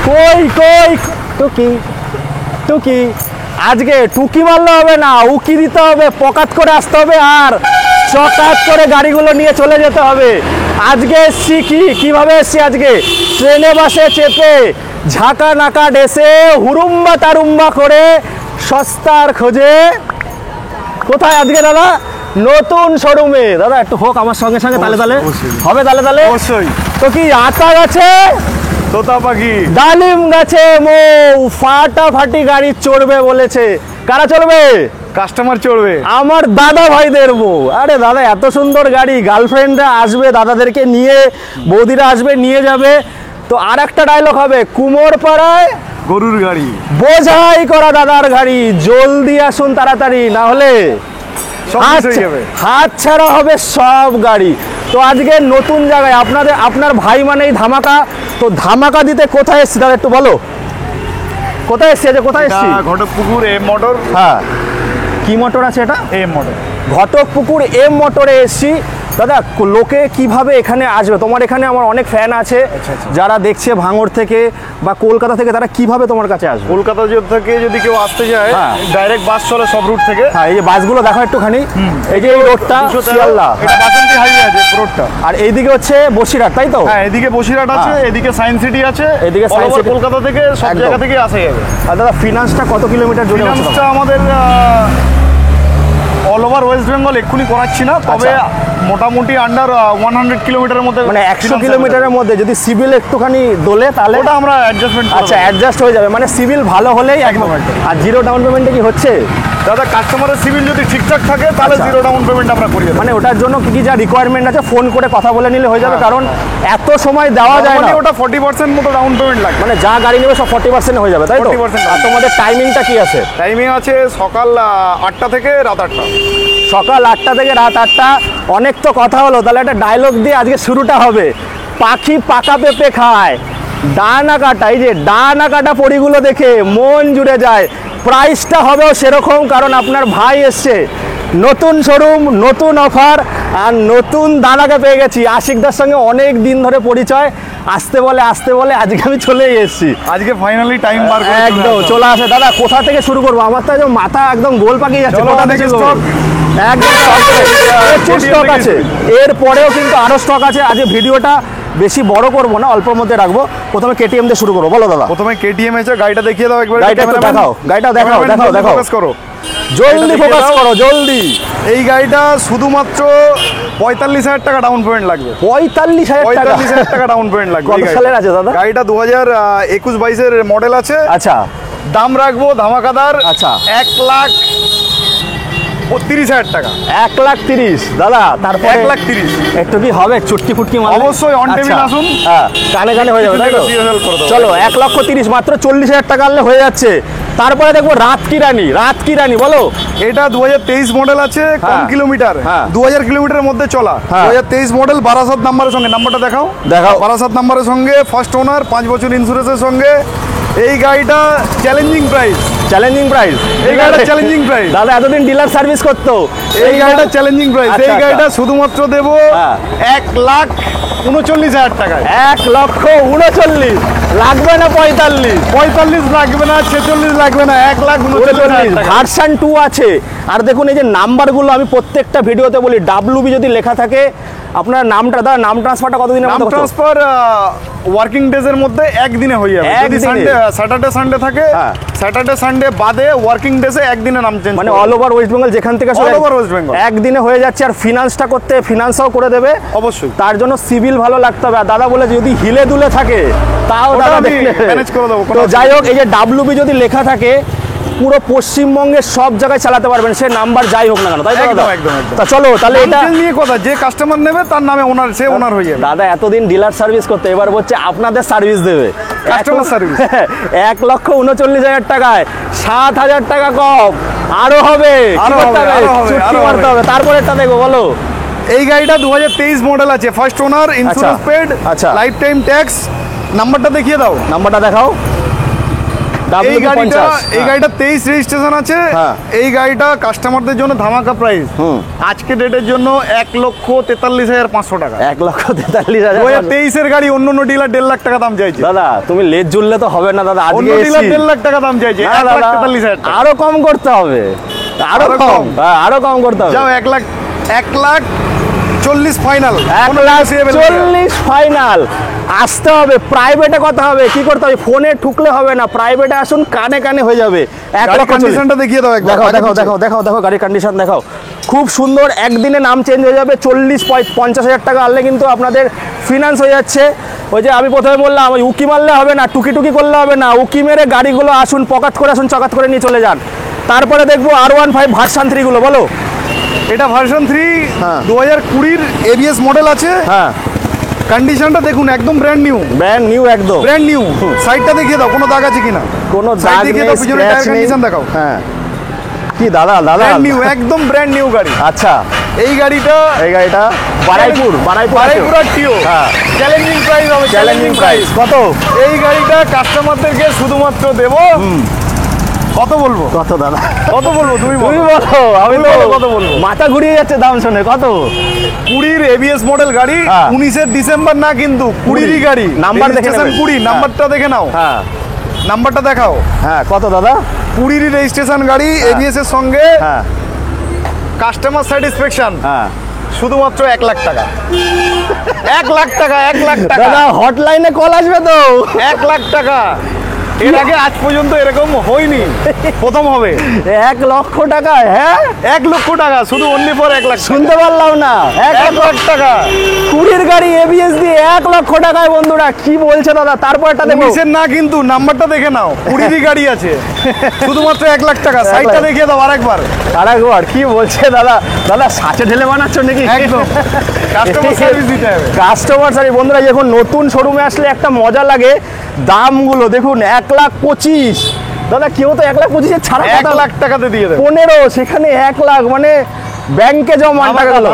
কই কই টুকি টুকি, আজকে টুকি মারলে হবে না, উকি দিতে হবে, পকাত করে আসতে হবে আর চকাত করে গাড়িগুলো নিয়ে চলে যেতে হবে। আজকে এসছি কিভাবে এসছি, আজকে ট্রেনে বাসে চেপে ঝাঁকা নাকা ডেসে হুরুম্বা তারুম্বা করে সস্তার খোঁজে। কোথায় আজকে দাদা? নতুন শোরুমে। দাদা একটু হোক আমার সঙ্গে সঙ্গে, তালে তালে হবে, তালে তালে অবশ্যই। তো কি আতা গাছে তোতা পাখি, ডালিম গাছে মৌ, ফাটাফাটি গাড়ি চড়বে বলেছে। কারা চড়বে? কাস্টমার চড়বে, আমার দাদা ভাইদের বউ। আরে দাদা এত সুন্দর গাড়ি, গার্লফ্রেন্ডরা আসবে দাদাদেরকে নিয়ে, বৌদিরা আসবে নিয়ে যাবে। তো আর একটা ডায়লগ হবে, কুমোর পাড়ায় গরুর গাড়ি, বোঝাই করা দাদার গাড়ি, জলদি আসুন তাড়াতাড়ি, না হলে হাত ছাড়া হবে সব গাড়ি। তো আজকে নতুন জায়গায় আপনার ভাই মানেই ধামাকা। তো ধামাকা দিতে কোথায় এসছি দাদা একটু বলো, কোথায় এসছি? কোথায় এসছি? Ghatakpukur M motor. হ্যাঁ, কি মোটর আছে এটা? M motor. ঘটকপুকুর এম মোটরে এসছি। দাদা লোকে কিভাবে এখানে আসবে? তোমার এখানে আমার অনেক ফ্যান আছে যারা দেখছে ভাঙড় থেকে বা কলকাতা থেকে, তারা কিভাবে তোমার কাছে আসবে? কলকাতা থেকে যদি কেউ আসতে যায়, ডাইরেক্ট বাস চলে সব রুট থেকে। হ্যাঁ, এই যে বাসগুলো দেখো একটুখানি, এই যে এই রোডটা শিয়ালদা, এটা বাসন্তী হাইওয়ে আছে রোডটা। আর এইদিকে হচ্ছে বসিরহাট, তাই তো? হ্যাঁ, এদিকে বসিরহাট আছে, এদিকে সায়েন্স সিটি আছে, এদিকে সায়েন্স সিটি। কলকাতা থেকে সব জায়গা থেকে আসা যাবে। আর দাদা ফিনান্সটা কত কিলোমিটার জুড়ে? ফিনান্সটা আমাদের অল ওভার ওয়েস্ট বেঙ্গল এক্ষুনি করাচ্ছি না, তবে মোটামুটি আন্ডার 100 কিলোমিটারের মধ্যে, মানে 100 কিলোমিটারের মধ্যে যদি সিভিল একটুখানি দোলে তাহলে ওটা আমরা অ্যাডজাস্টমেন্ট। আচ্ছা, অ্যাডজাস্ট হয়ে যাবে, মানে সিভিল ভালো হলেই একদম। আর জিরো ডাউন পেমেন্টে কি হচ্ছে দাদা? কাস্টমারের সিভিল যদি ঠিকঠাক থাকে তাহলে জিরো ডাউন পেমেন্ট আমরা করি। মানে ওটার জন্য কি কি যা রিকোয়ারমেন্ট আছে ফোন করে কথা বলে নিলে হয়ে যাবে, কারণ এত সময় দেওয়া যায় না। ওটা 40% মতো ডাউন পেমেন্ট লাগে, মানে যা গাড়ি নেবে সব 40% হয়ে যাবে, তাই তো? 40%। আর তোমাদের টাইমিংটা কি আছে? টাইমিং আছে সকাল 8টা থেকে রাত 8টা। সকাল 8টা থেকে রাত 8টা। অনেক তো কথা হলো, তাহলে একটা ডায়লগ দিয়ে আজকে শুরুটা হবে। পাখি পাকা পেঁপে খায়, ডানা কাটা, এই যে ডানা কাটা পরিগুলো দেখে মন জুড়ে যায়। প্রাইসটা হবেও সেরকম, কারণ আপনার ভাই এসছে, নতুন শোরুম, নতুন অফার, আর নতুন দাদাকে পেয়ে গেছি। আশিকদার সঙ্গে অনেক দিন ধরে পরিচয়, আসতে বলে আজকে আমি চলেই এসেছি। আজকে ফাইনালি টাইম বার করে একদম চলে আসে। দাদা কোথা থেকে শুরু করবো? আমার তো একদম মাথা একদম গোল পাকিয়ে যাচ্ছে। কোথা থেকে স্টক? একদম প্রচুর স্টক আছে, এরপরেও কিন্তু আরো স্টক আছে। আজকে ভিডিওটা বেশি বড় করবো না, অল্পের মধ্যে রাখবো। প্রথমে কেটিএম দিয়ে শুরু করবো। বলো দাদা। প্রথমে কেটিএম এসে গাড়িটা দেখিয়ে দাও একবার। গাড়িটা একটু দেখাও, গাড়িটা দেখাও, ফোকাস করো, জলদি ফোকাস করো, জলদি। এই গাড়িটা শুধুমাত্র 45,000 টাকা ডাউন পেমেন্ট লাগবে। 45,000 টাকা ডাউন পেমেন্ট লাগবে। কত সালের আছে দাদা? গাড়িটা 2021-22 এর মডেল আছে। আচ্ছা, দাম রাখবো ধামাকাদার। আচ্ছা, 1,30,000 টাকা। 1,30,000 দাদা। তারপর 1,30,000 একটু কি হবে? চুটকি ফুটকি মারলে অবশ্যই অন টেবিল আসুন। হ্যাঁ, কানে কানে হয়ে যাবে, তাই তো? চলো 1,30,000, মাত্র 40,000 টাকা আনলে হয়ে যাচ্ছে। তারপরে দেখবো রাত কি রানী, বলো। এটা 2023 মডেল আছে, কম কিলোমিটার, 2000 কিলোমিটারের মধ্যে চলা। 2023 মডেল, বারাসাত নাম্বারের সঙ্গে। নাম্বারটা দেখাও। বারাসাত নাম্বারের সঙ্গে, ফার্স্ট ওনার, 5 বছর ইন্স্যুরেন্সের সঙ্গে। এই গাড়িটা চ্যালেঞ্জিং প্রাইস। এই গাড়িটা চ্যালেঞ্জিং প্রাইস। দাদা এতদিন ডিলার সার্ভিস করতো, এই গাড়িটা চ্যালেঞ্জিং প্রাইস। এই গাড়িটা শুধুমাত্র দেবো 1,39,000 টাকায়। 1,39,000 লাগবে না? 45 লাগবে না, 46 লাগবে না, 1,39,000 টাকা। ভার্সন 2 আছে। আর দেখুন এই যে নাম্বারগুলো, আমি প্রত্যেকটা ভিডিওতে বলি, WB যদি লেখা থাকে, আপনার নামটা, দাদা নাম ট্রান্সফারটা কতদিনের মধ্যে? নাম ট্রান্সফার ওয়ার্কিং ডেজ এর মধ্যে একদিনে হয়ে যাবে। যদি স্যাটারডে সানডে থাকে, স্যাটারডে সানডে বাদে ওয়ার্কিং ডেজে একদিনে নাম চেঞ্জ, মানে অল ওভার ওয়েস্ট বেঙ্গল যেখান থেকে, অল ওভার ওয়েস্ট বেঙ্গল একদিনে হয়ে যাচ্ছে। আর ফিনান্সটা করতে, ফিনান্সও করে দেবে অবশ্যই। তার জন্য সিভিল ভালো লাগতে হবে। আর দাদা বলে যদি হিলে দুলে থাকে তাও দাদা ম্যানেজ করে দেবো। তো যাই হোক, এই যে WB যদি লেখা থাকে, পুরো পশ্চিমবঙ্গের সব জায়গায় চালাতে পারবেন, সে নাম্বার যাই হোক না কেন, তাই তো? একদম। তা চলো তাহলে এটা নিয়ে কথা, যে কাস্টমার নেবে তার নামে ওনার, সে ওনার হয়ে যাবে। দাদা এতদিন ডিলার সার্ভিস করতে, এবার হচ্ছে আপনাদের সার্ভিস দেবে, কাস্টমার সার্ভিস। 1,39,000 টাকায় 7,000 টাকা কম আরো হবে। তারপরে একটা দেখবো, বলো। এই গাড়িটা 2023 মডেল আছে, ফার্স্ট ওনার, ইন্স্যুরেন্স পেড, আচ্ছা, লাইফ টাইম ট্যাক্স। নাম্বারটা দেখিয়ে দাও। নাম্বারটা দেখাও। এই গাড়িটা 23 রেজিস্ট্রেশন আছে। এই গাড়িটা কাস্টমারদের জন্য ধামাকা প্রাইস আজকে ডেটের জন্য 1,43,500 টাকা। 1,43,000 2023 এর গাড়ি অন্য ডিলার 1.5 লাখ টাকা দাম চাইছে। দাদা তুমি লেট জুড়লে তো হবে না দাদা, অন্য ডিলার 1.5 লাখ টাকা দাম চাইছে, 1,43,000 টাকা। আরো কম করতে হবে, আরো কম, আরো কম করতে হবে। যাও 1,40,000 ফাইনাল, 1,40,000 ফাইনাল। আসতে হবে প্রাইভেটে, কথা হবে কি করতে হবে, ফোনে ঠুকলে হবে না, প্রাইভেটে আসুন, কানে কানে হয়ে যাবে। কন্ডিশনটা দেখিয়ে দাও একবার। দেখো গাড়ির কন্ডিশন দেখাও, খুব সুন্দর। একদিনে নাম চেঞ্জ হয়ে যাবে। 40-50,000 টাকা আনলে কিন্তু আপনাদের ফিনান্স হয়ে যাচ্ছে। ওই যে আমি প্রথমে বললাম, ওই উকি মারলে হবে না, টুকি টুকি করলে হবে না, উকি মেরে গাড়িগুলো আসুন, পকাত করে আসুন, চকাত করে নিয়ে চলে যান। তারপরে দেখবো R15 ভার্সন 3 গুলো। বলো, এটা ভার্সন 3 2020 এবিএস মডেল আছে। হ্যাঁ, কন্ডিশনটা দেখুন, একদম ব্র্যান্ড নিউ, একদম ব্র্যান্ড নিউ। সাইডটা দেখিয়ে দাও, কোনো দাগ আছে কিনা, কোনো সাইড দাগ দেখিয়ে নেই, দাও, পিছনে টায়ার কন্ডিশন দেখাও। হ্যাঁ, কি দাদা ব্র্যান্ড নিউ, একদম ব্র্যান্ড নিউ গাড়ি। আচ্ছা, এই গাড়িটা বারাইপুর টিও। চ্যালেঞ্জিং প্রাইস হবে, চ্যালেঞ্জিং প্রাইস। কত? এই গাড়িটা কাস্টমারদেরকে শুধুমাত্র দেব, কত বলবো? কত দাদা, কত বলবো? তুমি বলো, আমি তো কত বলবো, মাথা ঘুরিয়ে যাচ্ছে দাম শুনে। কত? 20 এবিএস মডেল গাড়ি, 19 ডিসেম্বর না কিন্তু 20 গাড়ি। নাম্বার দেখে নেবেন, 20 নাম্বারটা দেখে নাও। হ্যাঁ, নাম্বারটা দেখাও। হ্যাঁ, কত দাদা? 20 রেজিস্ট্রেশন গাড়ি, এবিএস এর সঙ্গে হ্যাঁ, কাস্টমার স্যাটিসফ্যাকশন হ্যাঁ, শুধুমাত্র 1 লাখ টাকা। 1 লাখ টাকা, 1 লাখ টাকা দাদা। হটলাইনে কল আসবে তো। 1 লাখ টাকা। এর আগে আজ পর্যন্ত এরকম হয়নি, প্রথম হবে। 1 লক্ষ টাকা? হ্যাঁ, 1 লক্ষ টাকা, শুধু অনলি ফর 1 লাখ। শুনতে পারলাম না, 1 লাখ টাকা। 20 গাড়ি এবিএস দিয়ে 1 লক্ষ টাকায়। বন্ধুরা কি বলছে দাদা? তারপরটা দেখো, না কিন্তু নাম্বারটা দেখে নাও, 20 গাড়ি আছে, শুধুমাত্র 1 লাখ টাকা। সাইডটা দেখিয়ে দাও আরেকবার। কি বলছে দাদা? দাদা সাচে ঢেলে বানাচ্ছ নাকি? একদম কাস্টমার সার্ভিস দিতে হবে। Customer service. বন্ধুরা যখন নতুন শোরুমে আসলে একটা মজা লাগে, দামগুলো দেখুন, 1,25,000। দাদা কেউ তো 1,25,000 ছাড়া 1 লাখ টাকাতে দিয়ে দেবে। 15, সেখানে 1 লাখ, মানে ব্যাংকে জমা টাকা গেল।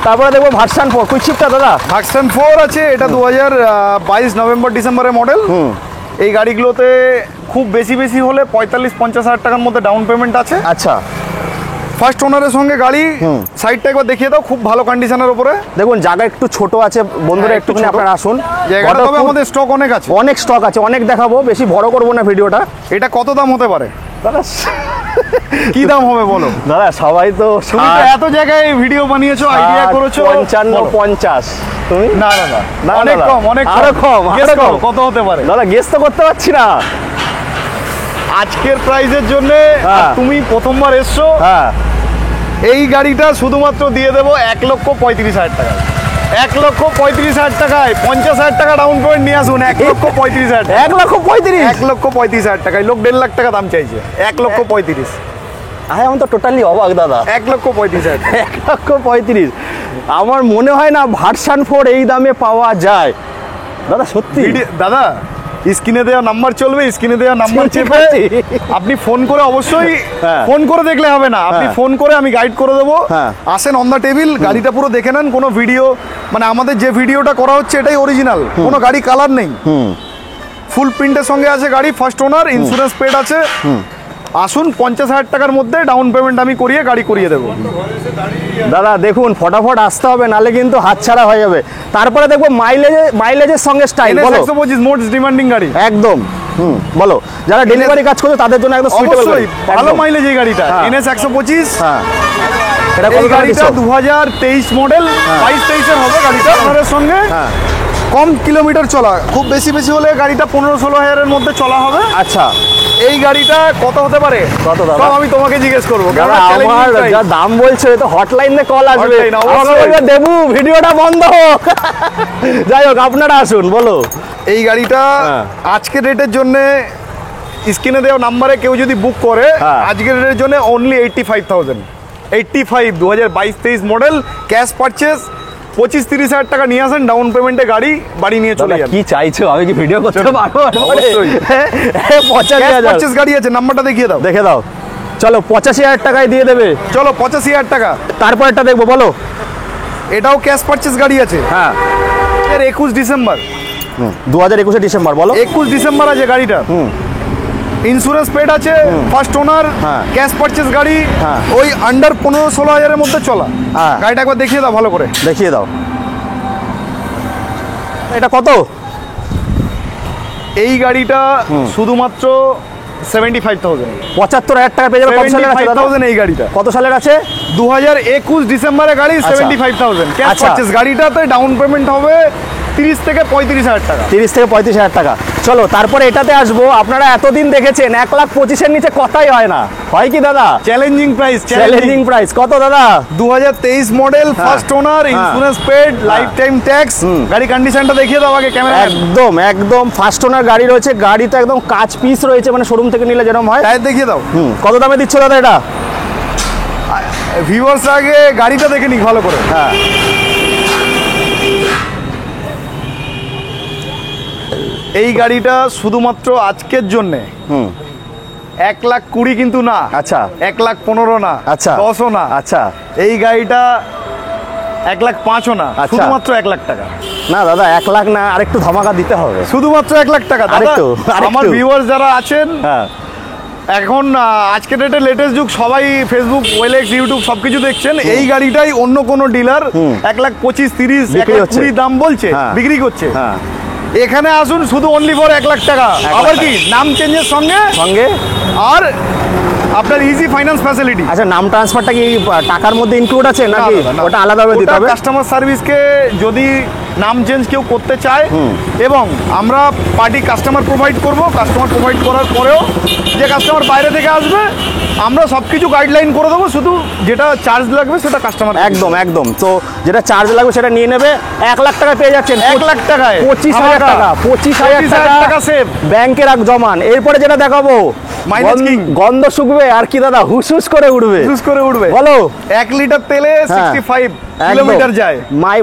তারপরে দেখবো ভার্সন 4, কুইকশিফটটা দাদা। ভার্সন 4 আছে, এটা 2022 নভেম্বর ডিসেম্বরের মডেল। এই গাড়িগুলোতে খুব বেশি হলে 45-50 হাজার টাকার মধ্যে ডাউন পেমেন্ট আছে। আচ্ছা, ফার্স্ট ওনারের সঙ্গে গাড়ি। সাইডটা একবার দেখিয়ে দাও, খুব ভালো কন্ডিশনের উপরে। দেখুন জায়গা একটু ছোট আছে বন্ধুরা, একটুখানি আপনারা আসুন। জায়গাটা তবে আমাদের স্টক অনেক আছে, অনেক স্টক আছে, অনেক দেখাবো, বেশি বড় করবো না ভিডিওটা। এটা কত দাম হতে পারে দাদা? কি দাম হবে বলো দাদা? সবাই তো এত জায়গায় ভিডিও বানিয়েছো, আইডিয়া করেছো। 55-50। তুমি? না, অনেক কম, অনেক আরো কম। কত হতে পারে দাদা? গেস তো করতে পারছি না আজকের প্রাইসের জন্য। তুমি প্রথমবার এসছো। এই গাড়িটা শুধুমাত্র দিয়ে দেবো 1,35,000 টাকা। 1,35,000 টাকায় 50,000 টাকা ডাউন পেমেন্ট নিয়ে আসুন। 1,35,000। 1,35,000 টাকায় লোক 1.5 লাখ টাকা দাম চাইছে। 1,35,000। আমি তো টোটালি অবাক দাদা। 1,35,000। 1,35,000। আমার মনে হয় না ভার্সন 4 এই দামে পাওয়া যায় দাদা। সত্যি দাদা, স্ক্রিনে দেওয়া নাম্বার চলবে, স্ক্রিনে দেওয়া নাম্বার চেপে আপনি ফোন করে, অবশ্যই ফোন করে দেখলে হবে না, আপনি ফোন করে আমি গাইড করে দেবো। আসেন অন দ্য টেবিল, গাড়িটা পুরো দেখে নেন। কোনো ভিডিও, মানে আমাদের যে ভিডিওটা করা হচ্ছে এটাই অরিজিনাল, কোনো গাড়ি কালার নেই। ফুল প্রিন্টের সঙ্গে আছে গাড়ি, ফার্স্ট ওনার, ইন্স্যুরেন্স পেড আছে। আসুন, 50,000 টাকার মধ্যে ডাউন পেমেন্ট আমি করিয়ে গাড়ি করিয়ে দেবো। দাদা দেখুন, ফটাফট আসতে হবে, নালে কিন্তু হাতছাড়া হয়ে যাবে। তারপরে দেখবো মাইলেজের সঙ্গে স্টাইল। বলো, 125 মোস্ট ডিমান্ডিং গাড়ি একদম। বলো, যারা ডেলিভারি কাজ করছে তাদের জন্য একদম সুইটেবল গাড়ি। ভালো মাইলেজ এই গাড়িটা, NS 125। এটা কত গাড়িটা? 2023 মডেল, 22-23 এর হবে গাড়িটা। ওনারের সঙ্গে কম কিলোমিটার চলা, খুব বেশি হলে গাড়িটা 15-16 হাজারের মধ্যে চলা হবে। আচ্ছা, এই গাড়িটা কত হতে পারে? কত দাদা? সব আমি তোমাকে জিজ্ঞেস করবো। আমার যা দাম বলছে, তো হটলাইনে কল আসবে, দেবু ভিডিওটা বন্ধ হোক। যাই হোক, আপনারা আসুন। বলো, এই গাড়িটা আজকের রেটের জন্য স্ক্রিনে দেওয়া নাম্বারে কেউ যদি বুক করে, আজকের রেটের জন্য অনলি 85,000। 85, 2022-23 model, cash purchase. 25-30 হাজার টাকা নিয়ে আসেন, ডাউন পেমেন্টে গাড়ি বাড়ি নিয়ে চলে যান। কি চাইছো? আমি কি ভিডিও করতে পারবো? অবশ্যই। 85,000 গাড়ি আছে, নাম্বারটা দেখিয়ে দাও। দেখে দাও। চলো, 85,000 টাকায় দিয়ে দেবে। চলো, 85,000 টাকা। তারপরটা দেখবো। বলো, এটাও ক্যাশ পারচেস গাড়ি আছে। 21 ডিসেম্বর। 2021 ডিসেম্বর। বলো, 21 ডিসেম্বর আছে গাড়িটা। ইন্স্যুরেন্স পেড আছে, ফার্স্ট ওনার, ক্যাশ পারচেজ গাড়ি, ওই আন্ডার 15-16 হাজারের মধ্যে চলা। গাড়িটা একবার দেখিয়ে দাও, ভালো করে দেখিয়ে দাও। এটা কত? এই গাড়িটা শুধুমাত্র 75,000, 75,000 টাকা পেয়ে যাবে। কত সালের আছে দাদা? 75,000 এই গাড়িটা কত সালের আছে? 2021 ডিসেম্বরে গাড়ি, 75,000 ক্যাশ পারচেজ। গাড়িটাতে ডাউন পেমেন্ট হবে 30 থেকে 35,000 টাকা। 30 থেকে 35,000 টাকা। চলো তারপরে এটাতে আসবো। আপনারা এতদিন দেখেছেন 1,25,000-এর নিচে কথাই হয় না, হয় কি দাদা? Challenging price, challenging price. কত দাদা? 2023 model, first owner, insurance paid, life time tax. গাড়ি কন্ডিশনটা দেখিয়ে দাও আগে ক্যামেরা। একদম একদম ফার্স্ট ওনার গাড়ি রয়েছে। গাড়িতে একদম কাচ পিস রয়েছে, মানে শোরুম থেকে নিলে যেরকম হয়। টায়ার দেখিয়ে দাও। কত দামে দিচ্ছ দাদা এটা? ভিউয়ার্স আগে গাড়িটা দেখে নিক ভালো করে। এই গাড়িটা শুধুমাত্র আজকের জন্যে 1,20,000 কিন্তু না। আচ্ছা। 1,15,000 না। আচ্ছা। 10ও না। আচ্ছা। এই গাড়িটা 1,05,000 না, শুধুমাত্র 1,00,000 টাকা। না দাদা 1,00,000 না, আরেকটু ধামাকা দিতে হবে। শুধুমাত্র 1,00,000 টাকা দাদা। আরেকটু। আমার ভিউয়ার্স যারা আছেন, এখন আজকের ডেটে লেটেস্ট যুগ, সবাই ফেসবুক, ওয়েলেক্স, ইউটিউব সবকিছু দেখছেন। এই গাড়িটাই অন্য কোনো ডিলার 1,25,000, 30,000, 1,20,000 দাম বলছে, বিক্রি করছে। এখানে আসুন শুধু অনলি ফর 1,00,000 টাকা। আবার কি নাম চেঞ্জের সঙ্গে আর আপনার ইজি ফাইন্যান্স ফ্যাসিলিটি। আচ্ছা, নাম ট্রান্সফারটা কি টাকার মধ্যে ইনক্লুড আছে নাকি ওটা আলাদাভাবে দিতে হবে? কাস্টমার সার্ভিসকে যদি নাম চেঞ্জ কেউ করতে চায়, এবং আমরা পার্টি কাস্টমার প্রোভাইড করব। কাস্টমার প্রোভাইড করার পরেও যে কাস্টমার বাইরে থেকে আসবে, আমরা সব কিছু গাইডলাইন করে দেবো। শুধু যেটা চার্জ লাগবে সেটা কাস্টমার। একদম একদম। তো যেটা চার্জ লাগবে সেটা নিয়ে নেবে। 1,00,000 টাকা পেয়ে যাচ্ছেন। 1,00,000 টাকায় 25,000 টাকা। 25,000 টাকা সেভ ব্যাংকে রাখ জমান। এরপরে যেটা দেখাবো, গন্ধ শুকবে আর কি দাদা, হুস হুস করে উঠবে। হুস করে উঠবে। বলো। 1 লিটার তেলে 65 কিলোমিটার যায়।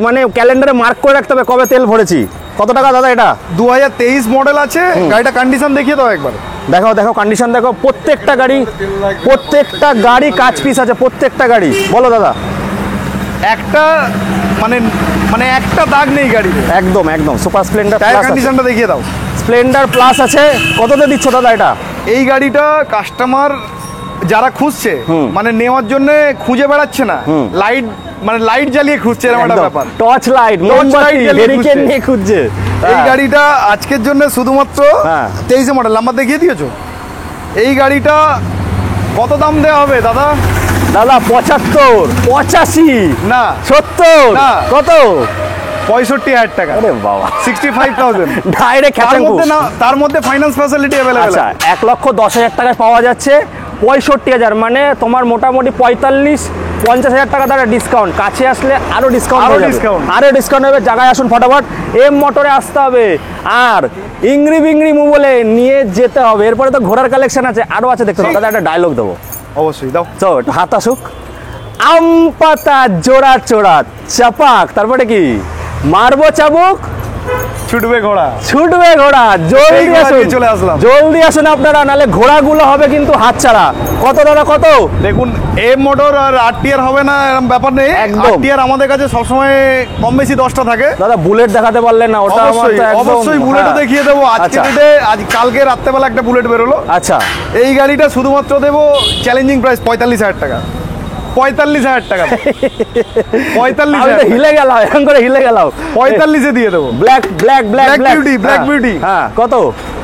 মানে ক্যালেন্ডারে মার্ক করে রাখতে হবে কবে তেল ভরেছি। কত টাকা দাদা এটা? 2023 মডেল আছে। গাড়িটা কন্ডিশন দেখিয়ে দাও একবার। দেখাও দেখাও কন্ডিশন দেখো। প্রত্যেকটা গাড়ি কাচ পিস আছে, প্রত্যেকটা গাড়ি। বলো দাদা। একটা মানে একটা দাগ নেই গাড়ি। একদম একদম। সুপার স্প্লেন্ডার টায়ার কন্ডিশনটা দেখিয়ে দাও। স্প্লেন্ডার প্লাস আছে। কততে দিচ্ছ দাদা এটা? এই গাড়িটা কাস্টমার যারা খুঁজছে, মানে নেওয়ার জন্য খুঁজে বেড়াচ্ছে না, লাইট জ্বালিয়ে খুঁজছে, এরকম একটা ব্যাপার। টর্চ লাইট, মোমবাতি, হেরিকেন নিয়ে খুঁজছে। এই গাড়িটা আজকের জন্য শুধুমাত্র 23 মডেল, নাম্বার দেখিয়ে দিয়েছো। এই গাড়িটা কত দাম দেওয়া হবে দাদা? দাদা 75, 85 না, 70 না। কত? 65,000 টাকা। আরে বাবা, 65,000 ডাইরেক্ট খ্যাচাঙ্কু। তার মধ্যে ফাইন্যান্স ফ্যাসিলিটি अवेलेबल। আচ্ছা, 1,10,000 টাকায় পাওয়া যাচ্ছে 65,000, মানে তোমার মোটামুটি 45-50,000 টাকা দ্বারা ডিসকাউন্ট। কাছে আসলে আরো ডিসকাউন্ট হবে, আরো ডিসকাউন্ট হবে। জায়গায় আসুন ফটাফট। এম মোটরে আসতে হবে আর ইংরি বিংরি মোবাইলে নিয়ে যেতে হবে। এরপরে তো ঘোড়ার কালেকশন আছে, আরো আছে দেখতে হবে। দাদা একটা ডায়লগ দেবো। অবশ্যই দাও। তো হাত আসুক। আম পাতা জোড়া চোড়া চাপাক, তারপরে কি? মারবো চাবুক, ছুটবে ঘোড়া। জলদি আসুন, চলে আসলাম। জলদি আসুন আপনারা, নাহলে ঘোড়াগুলো হবে কিন্তু হাত ছাড়া। কত দাদা কত? দেখুন, এম মোটর আর আরটিআর হবে না এরকম ব্যাপার নেই। আরটিআর আমাদের কাছে সবসময় কম বেশি 10টা থাকে। দাদা বুলেট দেখাতে পারলেন না, ওটা অবশ্যই বুলেটও দেখিয়ে দেবো। কালকে রাত্রেবেলা একটা বুলেট বেরোলো। আচ্ছা, এই গাড়িটা শুধুমাত্র দেবো চ্যালেঞ্জিং প্রাইস 45,000 টাকা। 45,000 টাকা। 45,000 হিলে গেল, এরকম করে হিলে গেল। 45-এ দিয়ে দেবো। Black beauty. হ্যাঁ, কত?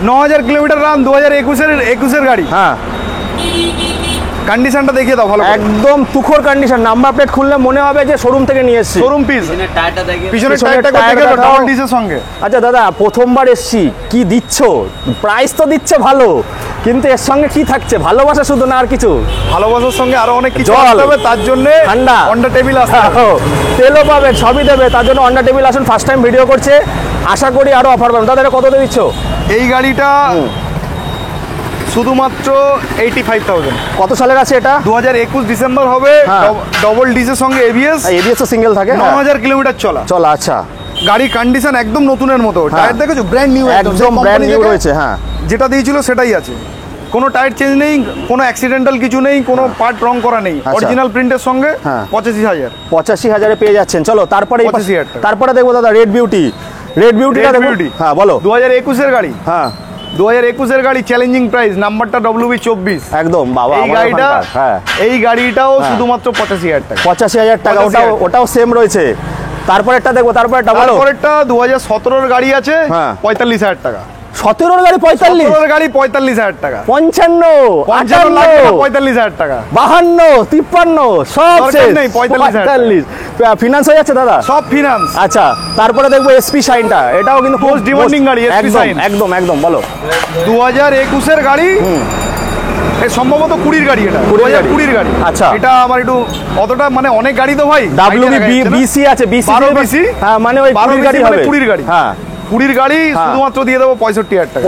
9,000 কিলোমিটার রান, 2021-এর গাড়ি। হ্যাঁ, কন্ডিশনটা দেখিয়ে দাও ভালো। একদম তুখোর কন্ডিশন। নাম্বার প্লেট খুললে মনে হবে যে শোরুম থেকে নিয়ে এসেছি। Showroom piece. পিছনের টায়ারটা ডাবল ডিসের সঙ্গে। আচ্ছা দাদা, প্রথমবার এসেছি, কি দিচ্ছ? প্রাইস তো দিচ্ছে ভালো, কিন্তু এর সঙ্গে কি থাকছে? ভালোবাসা শুধু না আর কিছু? ভালোবাসার সঙ্গে আরো অনেক কিছু আসতে হবে। তার জন্য ঠান্ডা অন্ডা টেবিল আসতে হবে, তেলও পাবে, সবই দেবে। তার জন্য অন্ডা টেবিল আসুন। ফার্স্ট টাইম ভিডিও করছে, আশা করি আরো অফার পাবেন। দাদা কত দিচ্ছ? এই গাড়িটা শুধুমাত্র 85,000। কত সালের আছে এটা? 2021 ডিসেম্বর হবে। ডবল ডিসের সঙ্গে এবিএস তো সিঙ্গেল থাকে। 9,000 কিলোমিটার চলা। আচ্ছা, গাড়ি কন্ডিশন একদম নতুনের মতো। টায়ার দেখেছো ব্র্যান্ড নিউ, একদম ব্র্যান্ড নিউ রয়েছে। হ্যাঁ, যেটা দিয়েছিল সেটাই আছে। কোনো টায়ার চেঞ্জ নেই, কোনো অ্যাক্সিডেন্টাল কিছু নেই, কোনো পার্ট রং করা নেই। অরিজিনাল প্রিন্টের সঙ্গে 85,000 পেয়ে যাচ্ছেন। চলো তারপরে তারপরে দেখবো দাদা রেড বিউটি। হ্যাঁ বলো। 2021-এর গাড়ি। হ্যাঁ, 2021 গাড়ি, চ্যালেঞ্জিং প্রাইস, নাম্বারটা WB24। একদম বাবা, এই গাড়িটা, হ্যাঁ এই গাড়িটাও শুধুমাত্র 85,000 টাকা। 85,000 টাকা, ওটাও সেম রয়েছে। তারপরেরটা দেখবো, তারপরেরটা বলো। তারপরেরটা 2017 গাড়ি আছে, 45,000 টাকা। 17 গাড়ি 45, 17 গাড়ি 45,000 টাকা। 55, 55 45,000 টাকা। 52, 53 সব শেষ, 45। ফিনান্স হয়ে যাচ্ছে দাদা? সব ফিনান্স। আচ্ছা, তারপরে দেখবো এসপি শাইনটা, এটাও কিন্তু মোস্ট ডিমান্ডিং গাড়ি, এসপি শাইন। একদম একদম বলো। 2021 গাড়ি, সম্ভবত 20 গাড়ি, এটা 2020 গাড়ি। আচ্ছা, এটা আমার একটু অতটা মানে অনেক গাড়ি তো ভাই, WBC আছে, BC, হ্যাঁ মানে ওই 20 গাড়ি হবে, 20 গাড়ি, হ্যাঁ 20 গাড়ি শুধুমাত্র দিয়ে দেবো 65,000 টাকা।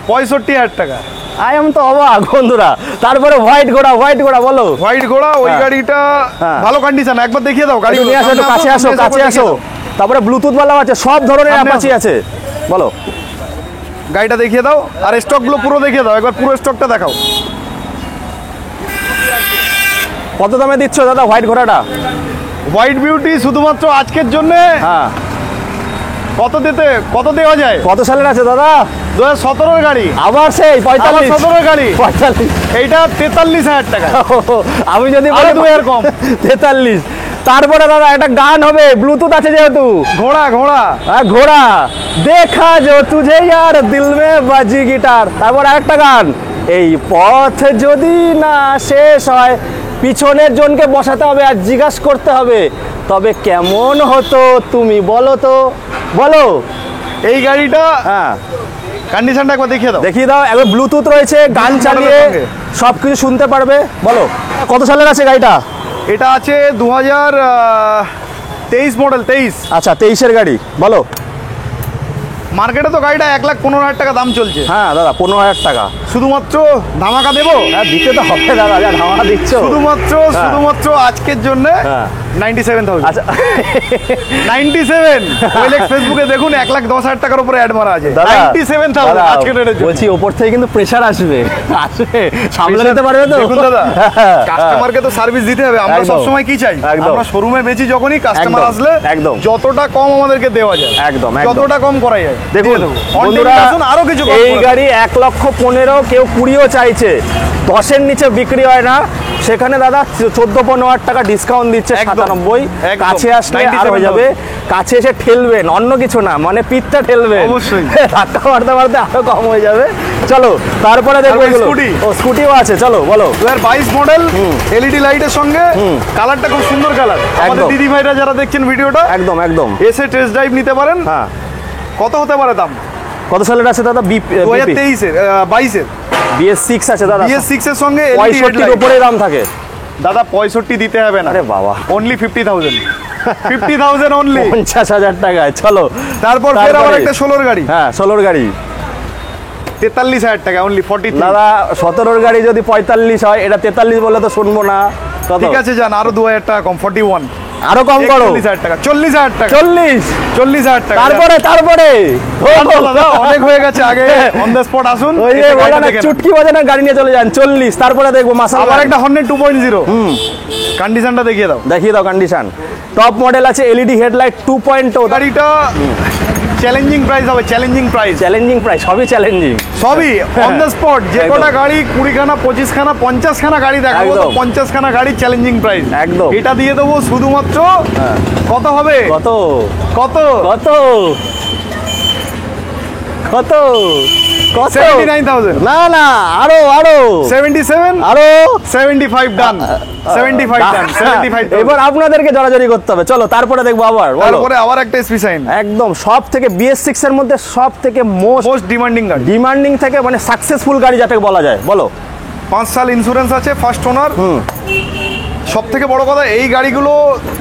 65,000 টাকা। আই এম তো অবাক বন্ধুরা। তারপরে হোয়াইট ঘোড়া, হোয়াইট ঘোড়া বলো। হোয়াইট ঘোড়া, ওই গাড়িটা ভালো কন্ডিশন, একবার দেখিয়ে দাও গাড়ি। নিয়ে আসো, কাছে আসো, কাছে আসো। তারপরে ব্লুটুথ वाला আছে, সব ধরনের অ্যাপাচি আছে, বলো। গাড়িটা দেখিয়ে দাও, আর স্টকগুলো পুরো দেখিয়ে দাও, একবার পুরো স্টকটা দেখাও। কত দামে দিচ্ছ দাদা হোয়াইট ঘোড়াটা? হোয়াইট বিউটি শুধুমাত্র আজকের জন্য, হ্যাঁ কত দেওয়া যায়? কত সালের আছে দাদা? 2017 গাড়ি, আবার সেই 45, 17 গাড়ি 45, এইটা 43,000 টাকা। আমি যদি বলি তুমি এরকম 43। তারপরে দাদা একটা গান হবে, ব্লুটুথ আছে যেহেতু। ঘোড়া, ঘোড়া, হ্যাঁ ঘোড়া, দেখা যো তুঝে ইয়ার দিল মে বাজি গিটার। তারপর আরেকটা গান, এই পথ যদি না শেষ হয়, পিছনের জনকে বসাতে হবে আর জিজ্ঞাসা করতে হবে, তবে কেমন হতো তুমি বলো তো, বলো। এই গাড়িটা, হ্যাঁ কন্ডিশনটা একবার দেখিয়ে দাও। দেখিয়ে দাও, একবার ব্লুটুথ রয়েছে, গান চালিয়ে সবকিছু শুনতে পারবে, বলো। কত সালের আছে গাড়িটা? এটা আছে 2023 মডেল, 23। আচ্ছা 23-এর গাড়ি, বলো। মার্কেটে তো গাড়িটা 1,15,000 টাকা দাম চলছে। হ্যাঁ দাদা 15,000 টাকা। শুধুমাত্র ধামাকা দেবো? হ্যাঁ দিতে তো হবে দাদা, যা ধামাকা দিচ্ছ। শুধুমাত্র আজকের জন্য 97,000। আচ্ছা 97। ফেসবুকে দেখুন 1,10,000 টাকার উপরে অ্যাড মারা আছে। 97,000 আজকের রেটে। বলছি ওপর থেকে কিন্তু প্রেসার আসবে, সামলে নিতে পারবে তো? দেখুন দাদা, কাস্টমারকে তো সার্ভিস দিতে হবে। আমরা সব সময় কি চাই? আমরা শোরুমে বেচি যখনই, কাস্টমার আসলে একদম যতটা কম আমাদেরকে দেওয়া যায়, একদম যতটা কম করা যায়। দেখুন বন্ধুরা, আরো কিছু এই গাড়ি 1,15,000, কেউ 20ও চাইছে, 10-এর নিচে বিক্রি হয় না। সেখানে দাদা 14-15,000 টাকা ডিসকাউন্ট দিচ্ছে, 97। কাছে আসলে আর হয়ে যাবে, কাছে এসে ঠেলবেন, অন্য কিছু না, মানে পিঠটা ঠেলবেন, অবশ্যই ধাক্কা মারতে মারতে আরো কম হয়ে যাবে। চলো তারপরে দেখবো স্কুটি। ও স্কুটিও আছে, চলো বলো। 2022 মডেল, এলইডি লাইটের সঙ্গে, কালারটা খুব সুন্দর কালার। আমাদের দিদি ভাইরা যারা দেখছেন ভিডিওটা, একদম একদম এসে টেস্ট ড্রাইভ নিতে পারেন। হ্যাঁ কত হতে পারে দাম? কত সালের আছে দাদা? 2023-এর, 22-এর BS6 আছে দাদা। BS6 এর সঙ্গে 65-এর উপরে দাম থাকে দাদা। 65 দিতে হবে না। আরে বাবা, অনলি 50,000। 50,000 অনলি, 50,000 টাকায়। চলো তারপর ফের আবার একটা 16-এর গাড়ি। হ্যাঁ 16-এর গাড়ি 43,000 টাকা অনলি। 43 দাদা 17-এর গাড়ি যদি 45 হয়, এটা 43 বলে তো শুনবো না। ঠিক আছে যান, আরো 2,000 টাকা কম, 41। আরো কম করো, 40,000 টাকা, 40,000 টাকা, 40,000 টাকা। তারপরে দাদা অনেক হয়ে গেছে, আগে অন দ্য স্পট আসুন। ওই যে বলা না, চুটকি বাজানোর গাড়ি নিয়ে চলে যান। 40, তারপরে দেখবো মাসাল। আবার একটা হর্নেট 2.0। কন্ডিশনটা দেখিয়ে দাও, কন্ডিশন। টপ মডেল আছে, এলইডি হেডলাইট 2.0। গাড়িটা চ্যালেঞ্জিং প্রাইস হবে, চ্যালেঞ্জিং প্রাইস, সবই চ্যালেঞ্জিং, সবই অন দ্য স্পট। যে কটা গাড়ি 20খানা 25খানা 50খানা গাড়ি দেখাবো, তো 50খানা গাড়ি চ্যালেঞ্জিং প্রাইস একদম। এটা দিয়ে দেবো শুধুমাত্র, কত হবে? কত কত কত কত 79,000। না না, আরো 77, আরো 75 ডান, 75 ডান, 75। এবার আপনাদেরকে জড়াজড়ি করতে হবে। চলো তারপরে দেখবো আবার, তারপরে আবার একটা এসপি শাইন, একদম সব থেকে BS6 এর মধ্যে সব থেকে মোস্ট ডিমান্ডিং গাড়ি। ডিমান্ডিং থেকে মানে সাকসেসফুল গাড়ি যাতে বলা যায়, বলো। 5 সাল ইন্স্যুরেন্স আছে, ফার্স্ট ওনার। সব থেকে বড় কথা, এই গাড়িগুলো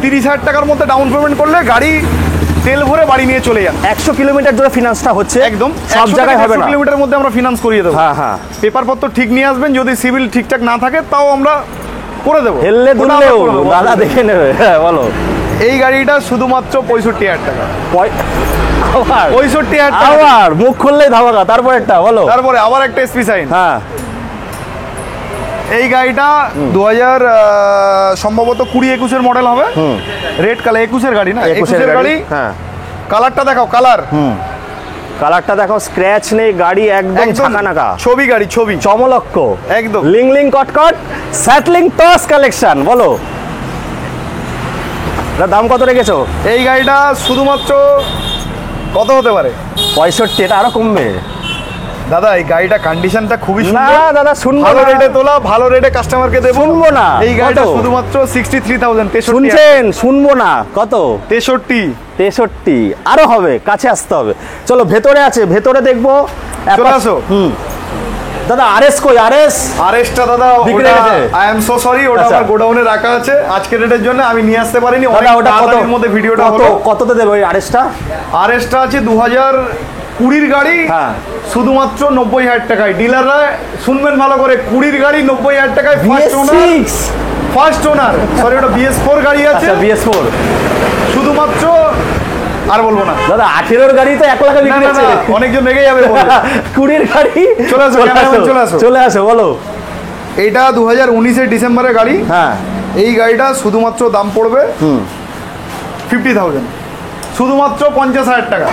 30,000 টাকার মধ্যে ডাউন পেমেন্ট করলে গাড়ি তেল ভরে বাড়ি নিয়ে চলে যান। 100 কিলোমিটার ধরে ফিনান্সটা হচ্ছে, একদম সব জায়গায় হবে না। 100 কিলোমিটারের মধ্যে আমরা ফিনান্স করিয়ে দেবো। হ্যাঁ হ্যাঁ, পেপারপত্র ঠিক নিয়ে আসবেন, যদি সিভিল ঠিকঠাক না থাকে তাও আমরা করে দেবো। হেললে দুললেও দাদা দেখে নেবে। হ্যাঁ বলো। এই গাড়িটা শুধুমাত্র 65,000 টাকা। 65,000 টাকা, আবার মুখ খুললেই ধামাকা। তারপরে একটা বলো, তারপরে আবার একটা এসপি শাইন। হ্যাঁ এই গাড়িটা 2000 সম্ভবত 20-21-এর মডেল হবে। রেড কালার, 21-এর গাড়ি না, 21-এর গাড়ি। হ্যাঁ কালারটা দেখাও, কালার কালারটা দেখো, স্ক্র্যাচ নেই, গাড়ি একদম ঝাঁকানাকা, ছবি গাড়ি, ছবি চমলক্ষ একদম, লিং কটকট স্যাটলিং টস কালেকশন। বলো দাম কত রেখেছো? এই গাড়িটা শুধুমাত্র কত হতে পারে? 65। এটা আরো কমবে দাদা। এই গাড়িটা কন্ডিশনটা খুবই না সুন্দর দাদা, শুনবো ভালো না। রেটে তোলা, ভালো রেটে কাস্টমারকে দেবো। শুনবো না। এই গাড়িটা কত? শুধুমাত্র 63,000। শুনছেন? শুনবো না। কত? 63। আরো হবে, কাছে আসতে হবে। চলো ভেতরে আছে, ভেতরে দেখবো। চলে আসো। দাদা আরএস কই? আরএসটা দাদা বিক্রি হয়ে গেছে। আই এম সো সরি, ওটা আচ্ছা। আমার গোডাউনে রাখা আছে। আজকের রেটের জন্য আমি নিয়ে আসতে পারিনি। দাদা ওটা কত? তাড়াতাড়ির মধ্যে ভিডিওটা কত? হলো। কততে দেবো ওই আরএসটা? আরএসটা আছে 2020 গাড়ি, হ্যাঁ। শুধুমাত্র 90,000 টাকায়। ডিলাররা শুনবেন ভালো করে, 20 গাড়ি 90,000 টাকায়। ফার্স্ট ওনার সরি, ওটা BS4 গাড়ি আছে, BS4। শুধুমাত্র। আর বলবো না দাদা 18 গাড়ি তো 1 লাখে বিক্রি হচ্ছে। অনেকজন রেগে যাবে। 20 গাড়ি। চলে আসো, চলে আসো, বলো। এইটা 2019 ডিসেম্বরের গাড়ি। হ্যাঁ। এই গাড়িটা শুধুমাত্র দাম পড়বে 50,000, শুধুমাত্র 50,000 টাকা।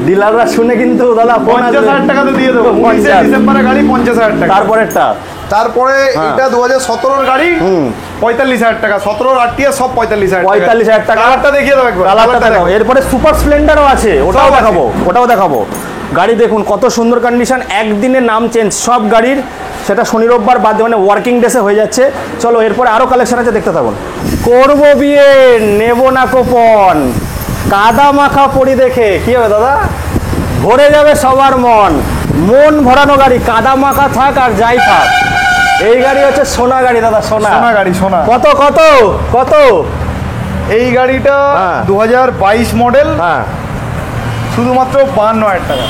ডিলাররা শুনে কিন্তু দাদা 50,000 টাকাতে দিয়ে দেবো। 19 ডিসেম্বরের গাড়ি 50,000 টাকা। তারপরেরটা তারপরে এটা 2017 গাড়ি, 45,000 টাকা। 17 RTR সব 45,000 টাকা। 45,000 টাকা। কালারটা দেখিয়ে দাও একবার। কালারটা দেখাও। এরপরে সুপার স্প্লেন্ডারও আছে, ওটাও আছে। দেখাবো, ওটাও দেখাবো। গাড়ি দেখুন কত সুন্দর কন্ডিশন, একদিনে নাম চেঞ্জ সব গাড়ির, সেটা শনি রোববার বাদ দিয়ে, মানে ওয়ার্কিং ডেসে হয়ে যাচ্ছে। চলো এরপরে আরও কালেকশন আছে, দেখতে থাকুন। করবো বিয়ে, নেব না কোপন, কাদা মাখা পড়ি দেখে কি হবে দাদা? ভরে যাবে সবার মন, মন ভরানো গাড়ি, কাদা মাখা থাক আর যাই থাক। এই গাড়ি হচ্ছে সোনা গাড়ি দাদা, সোনা গাড়ি, সোনা। কত কত কত? এই গাড়িটা 2022 মডেল, হ্যাঁ, শুধুমাত্র 52,000 টাকা।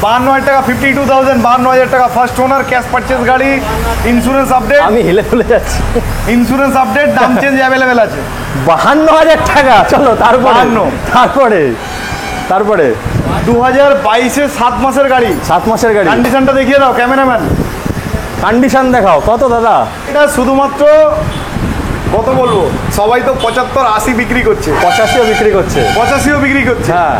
52,000 টাকা, 52,000, 52,000 টাকা। ফার্স্ট ওনার, ক্যাশ পারচেজ গাড়ি, ইন্স্যুরেন্স আপডেট। আমি হেলে ফুলে যাচ্ছি। ইন্স্যুরেন্স আপডেট, দাম চেঞ্জ অ্যাভেলেবেল আছে। 52,000 টাকা। চলো তারপরে 2022-এর 7 মাসের গাড়ি। 7 মাসের গাড়ি। কন্ডিশনটা দেখিয়ে দাও ক্যামেরাম্যান। কন্ডিশন দেখাও। কত দাদা? এটা শুধুমাত্র কত বলবো, সবাই তো 75-80 বিক্রি করছে, 85ও বিক্রি করছে, 85ও বিক্রি করছে। হ্যাঁ,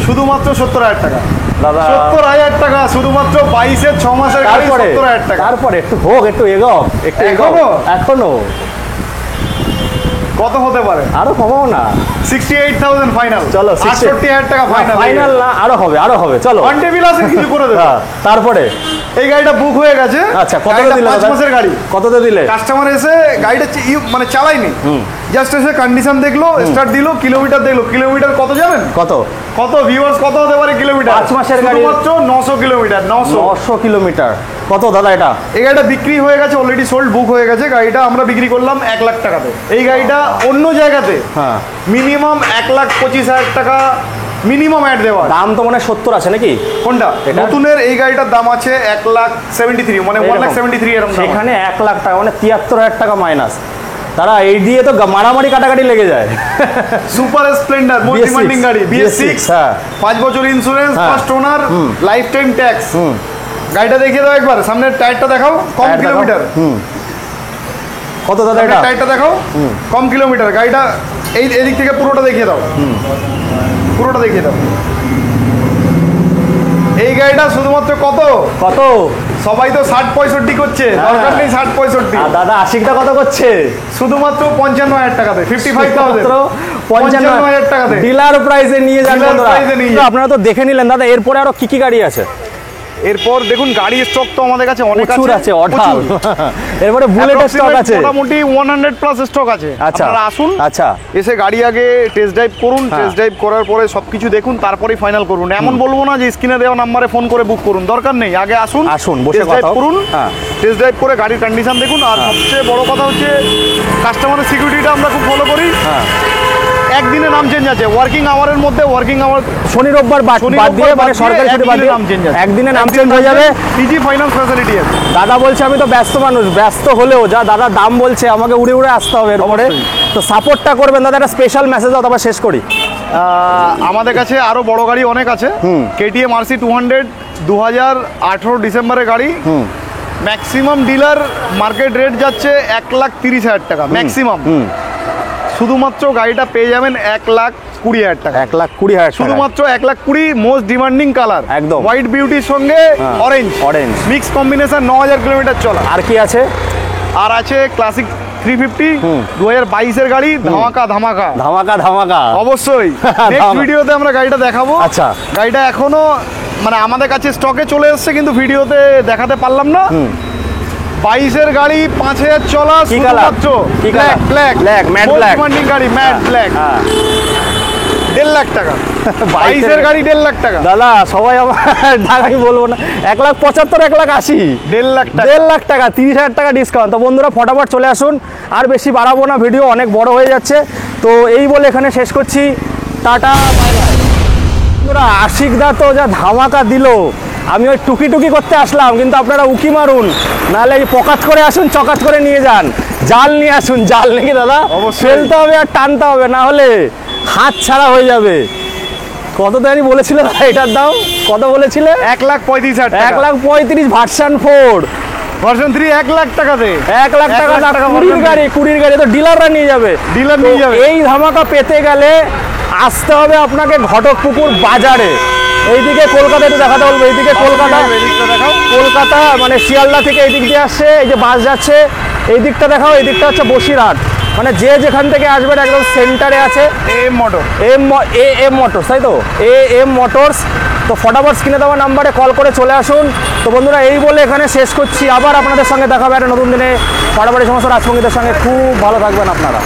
শুধুমাত্র 70,000 টাকা দাদা। 70,000 টাকা শুধুমাত্র 22-এর 6 মাসের গাড়ি, 70,000 টাকা। তারপরে একটু হোক, একটু এগো, একটু এখনো কত হতে পারে? আরো কমাও না। 68,000 ফাইনাল। চলো 68,000 টাকা ফাইনাল। ফাইনাল না, আরো হবে। চলো ওয়ান টেবিল আছে, কিছু করে দেবো। তারপরে এই গাড়িটা বুক হয়ে গেছে। আচ্ছা, কততে দিলে? 5 মাসের গাড়ি। কততে দিলে? কাস্টমার এসে গাড়িটা মানে চালাইনি, জাস্ট এসে কন্ডিশন দেখলো, স্টার্ট দিল, কিলোমিটার দেখলো। কিলোমিটার কত জানেন? কত ভিউয়ার্স, কত হতে পারে কিলোমিটার? 5 মাসের গাড়ি, মাত্র 900 কিলোমিটার। 900 কিলোমিটার। কত দাদা এটা? এই গাড়িটা বিক্রি হয়ে গেছে, অলরেডি সোল্ড, বুক হয়ে গেছে। গাড়িটা আমরা বিক্রি করলাম 1 লাখ টাকাতে। এই গাড়িটা অন্য জায়গাতে মিনিমাম 1,25,000 টাকা মিনিমাম অ্যাড দেওয়া। দাম তো মনে হয় 70 আছে নাকি? কোনটা? নতুনের এই গাড়িটার দাম আছে 1,73,000, মানে 1,73,000 এরকম। সেখানে 1 লাখ টাকা, মানে 73,000 টাকা মাইনাস। তারা এই দিয়ে তো মারামারি কাটাকাটি লেগে যায়। সুপার স্প্লেন্ডার, মোস্ট ডিমান্ডিং গাড়ি, BS6, 5 বছর insurance, first owner, life time tax. গাড়িটা দেখিয়ে দাও একবার, সামনের টায়ারটা দেখাও, কম কিলোমিটার। কত দাদা এটা? টায়ারটা দেখাও, কম কিলোমিটার। গাড়িটা এই এদিক থেকে পুরোটা দেখিয়ে দাও, পুরোটা দেখিয়ে দাও। এই গাড়িটা শুধুমাত্র কত? সবাই তো 60-65 করছে, দরকার নেই 60-65। দাদা 80টা কত করছে? শুধুমাত্র 55,000 টাকাতে, 55,000 টাকাতে ডিলার প্রাইসে নিয়ে যান। আপনারা তো দেখে নিলেন দাদা, এরপরে আরো কি কি গাড়ি আছে? এরপর দেখুন, গাড়ি স্টক তো আমাদের কাছে অনেক আছে, অঢাল। এরপরে বুলেটের স্টক আছে, মোটামুটি 100+ স্টক আছে। আচ্ছা, আপনারা আসুন, আচ্ছা, এসে গাড়ি আগে টেস্ট ড্রাইভ করুন। টেস্ট ড্রাইভ করার পরে সবকিছু দেখুন, তারপরেই ফাইনাল করুন। এমন বলবো না যে স্ক্রিনে দেওয়া নাম্বারে ফোন করে বুক করুন, দরকার নেই। আগে আসুন, বসে কথা করুন, টেস্ট ড্রাইভ করে গাড়ির কন্ডিশন দেখুন। আর সবচেয়ে বড় কথা হচ্ছে, কাস্টমারের সিকিউরিটিটা আমরা খুব ফলো করি। একদিনে নাম চেঞ্জ আছে, ওয়ার্কিং আওয়ারের মধ্যে, ওয়ার্কিং আওয়ার শনি রোববার বাদ দিয়ে, মানে সরকারি ছুটি বাদ দিয়ে একদিনে নাম চেঞ্জ হয়ে যাবে। ইজি ফাইন্যান্স ফ্যাসিলিটি আছে। দাদা বলছে আমি তো ব্যস্ত মানুষ, ব্যস্ত হলেও যা দাদা দাম বলছে আমাকে উড়ে উড়ে আসতে হবে এরপরে, তো সাপোর্টটা করবেন দাদা। একটা স্পেশাল মেসেজ দাও, তারপর শেষ করি। আমাদের কাছে আরো বড় গাড়ি অনেক আছে। KTM RC 200 2018 ডিসেম্বরের গাড়ি। ম্যাক্সিমাম ডিলার মার্কেট রেট যাচ্ছে 1,30,000 টাকা ম্যাক্সিমাম। শুধুমাত্র গাড়িটা পেয়ে যাবেন 1,20,000 টাকা। 1,20,000 শুধুমাত্র 1,20,000 মোস্ট ডিমান্ডিং কালার, একদম হোয়াইট বিউটির সঙ্গে অরেঞ্জ মিক্স কম্বিনেশন, 9,000 কিলোমিটার চলা। আর কি আছে? আর আছে ক্লাসিক 350 2022 এর গাড়ি, ধামাকা ধামাকা ধামাকা ধামাকা অবশ্যই। নেক্সট ভিডিওতে আমরা গাড়িটা দেখাবো। আচ্ছা, গাড়িটা এখনো মানে আমাদের কাছে স্টকে চলে এসেছে, কিন্তু ভিডিওতে দেখাতে পারলাম না। 22 এর গাড়ি, 5,000 চলা, শুধুমাত্র ব্ল্যাক ম্যাট ব্ল্যাক ডিমান্ডিং গাড়ি, ম্যাট ব্ল্যাক, 1.5 লাখ টাকা। 22 এর গাড়ি 1.5 লাখ টাকা। দাদা সবাই আমার ঢাকাই বলবো না, 1,75,000 1,80,000 1.5 লাখ টাকা, 1.5 লাখ টাকা, 30,000 টাকা ডিসকাউন্ট। তো বন্ধুরা ফটাফট চলে আসুন, আর বেশি বাড়াবো না, ভিডিও অনেক বড় হয়ে যাচ্ছে। তো এই বলে এখানে শেষ করছি, টাটা বাই বাই। বন্ধুরা আশিকদা তো যা ধামাকা দিল, আমি ওই টুকি টুকি করতে আসলাম, কিন্তু আপনারা উকি মারুন, নাহলে এই পকাত করে আসুন, চকাত করে নিয়ে যান, জাল নিয়ে আসুন, জাল নাকি দাদা ফেলতে হবে আর টানতে হবে, না হলে হাত ছাড়া হয়ে যাবে। কত দাঁড়ি বলেছিল এটার দাম? কত বলেছিলে? 1,35,000 টাকা। 1,35,000 ভার্সন 4 ভার্সন 3 1 লাখ টাকাতে। 1 লাখ টাকা না, 20 গাড়ি তো ডিলাররা নিয়ে যাবে, ডিলার নিয়ে যাবে। এই ধামাকা পেতে গেলে আসতে হবে আপনাকে ঘটকপুকুর বাজারে। এইদিকে কলকাতা একটু দেখাতে বলবো, এইদিকে কলকাতা মানে শিয়ালদা থেকে এই দিক দিয়ে আসছে, এই যে বাস যাচ্ছে, এই দিকটা দেখাও, এই দিকটা হচ্ছে বসিরহাট, মানে যে যেখান থেকে আসবেন একদম সেন্টারে আছে এম মোটরস, তাই তো এম মোটরস। তো ফটাফট স্ক্রিনে দেওয়া নাম্বারে কল করে চলে আসুন। তো বন্ধুরা এই বলে এখানে শেষ করছি, আবার আপনাদের সঙ্গে দেখা হবে একটা নতুন দিনে ফটাফট সমস্ত রাজসঙ্গীতের সঙ্গে। খুব ভালো থাকবেন আপনারা।